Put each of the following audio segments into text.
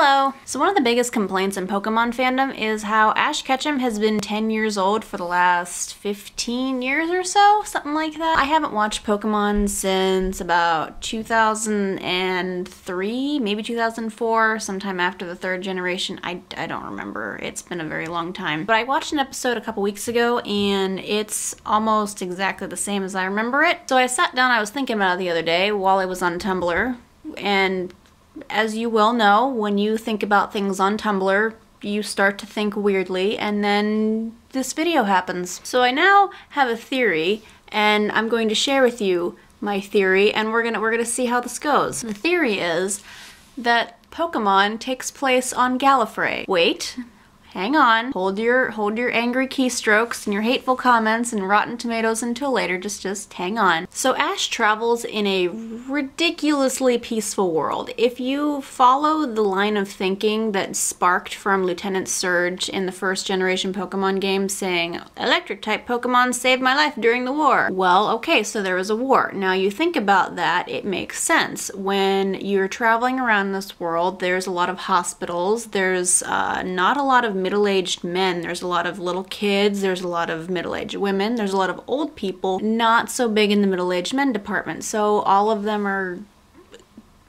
Hello! So one of the biggest complaints in Pokemon fandom is how Ash Ketchum has been 10 years old for the last 15 years or so, something like that. I haven't watched Pokemon since about 2003, maybe 2004, sometime after the third generation. I don't remember. It's been a very long time. But I watched an episode a couple weeks ago and it's almost exactly the same as I remember it. So I sat down, I was thinking about it the other day while I was on Tumblr, and as you well know, when you think about things on Tumblr, you start to think weirdly, and then this video happens. So I now have a theory, and I'm going to share with you my theory, and we're gonna see how this goes. The theory is that Pokemon takes place on Gallifrey. Wait. Hang on. Hold your angry keystrokes and your hateful comments and Rotten Tomatoes until later. Just hang on. So Ash travels in a ridiculously peaceful world. If you follow the line of thinking that sparked from Lieutenant Surge in the first generation Pokemon game saying, "Electric type Pokemon saved my life during the war." Well, okay, so there was a war. Now you think about that, it makes sense. When you're traveling around this world, there's a lot of hospitals, there's not a lot of middle-aged men, there's a lot of little kids, there's a lot of middle-aged women, there's a lot of old people, not so big in the middle-aged men department. So all of them are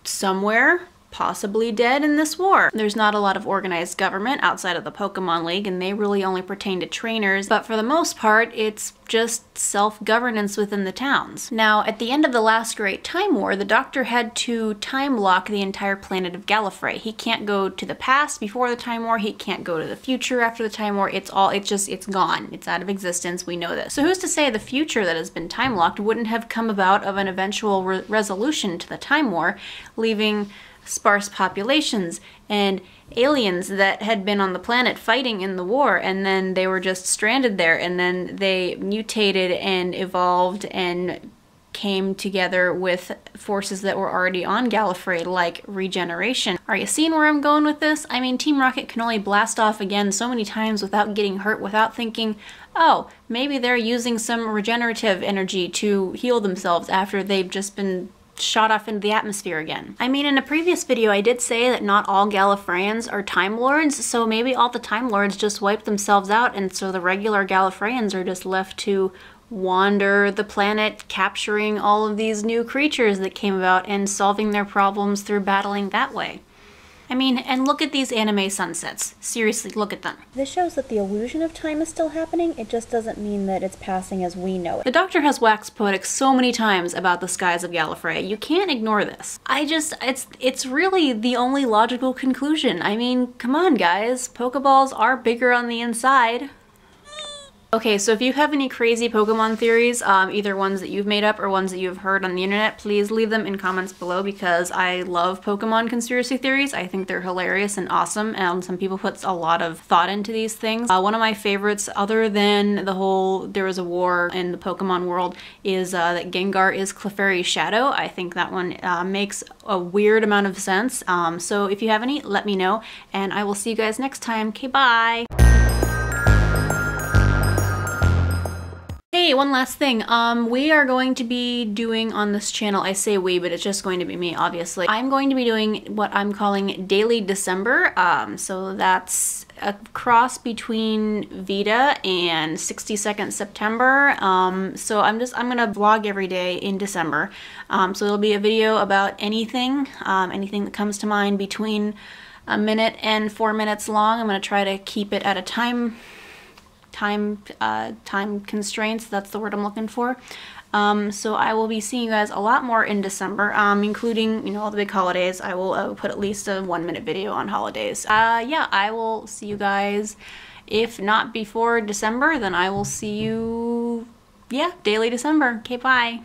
somewhere possibly dead in this war. There's not a lot of organized government outside of the Pokemon League, and they really only pertain to trainers, but for the most part, it's just self-governance within the towns. Now, at the end of the last Great Time War, the Doctor had to time lock the entire planet of Gallifrey. He can't go to the past before the Time War, he can't go to the future after the Time War, it's gone. It's out of existence, we know this. So who's to say the future that has been time locked wouldn't have come about of an eventual resolution to the Time War, leaving sparse populations and aliens that had been on the planet fighting in the war, and then they were just stranded there, and then they mutated and evolved and came together with forces that were already on Gallifrey, like regeneration. Are you seeing where I'm going with this? I mean, Team Rocket can only blast off again so many times without getting hurt, without thinking, oh, maybe they're using some regenerative energy to heal themselves after they've just been shot off into the atmosphere again. I mean, in a previous video I did say that not all Gallifreyans are Time Lords, so maybe all the Time Lords just wiped themselves out, and so the regular Gallifreyans are just left to wander the planet, capturing all of these new creatures that came about and solving their problems through battling that way. I mean, and look at these anime sunsets. Seriously, look at them. This shows that the illusion of time is still happening, it just doesn't mean that it's passing as we know it. The Doctor has waxed poetic so many times about the skies of Gallifrey. You can't ignore this. It's really the only logical conclusion. I mean, come on guys, Pokeballs are bigger on the inside. Okay, so if you have any crazy Pokemon theories, either ones that you've made up or ones that you've heard on the internet, please leave them in comments below, because I love Pokemon conspiracy theories. I think they're hilarious and awesome, and some people put a lot of thought into these things. One of my favorites, other than the whole there was a war in the Pokemon world, is that Gengar is Clefairy's shadow. I think that one makes a weird amount of sense. So if you have any, let me know, and I will see you guys next time. Okay, bye! Hey, one last thing. We are going to be doing on this channel, I say we, but it's just going to be me, obviously. I'm going to be doing what I'm calling Daily December. So that's a cross between Vita and 60-second September. So I'm gonna vlog every day in December. So it'll be a video about anything, anything that comes to mind between a minute and 4 minutes long. I'm gonna try to keep it at a time constraints, that's the word I'm looking for. So I will be seeing you guys a lot more in December, including, you know, all the big holidays. I will put at least a 1-minute video on holidays. Yeah, I will see you guys, if not before December, then I will see you, yeah, Daily December. Okay, bye.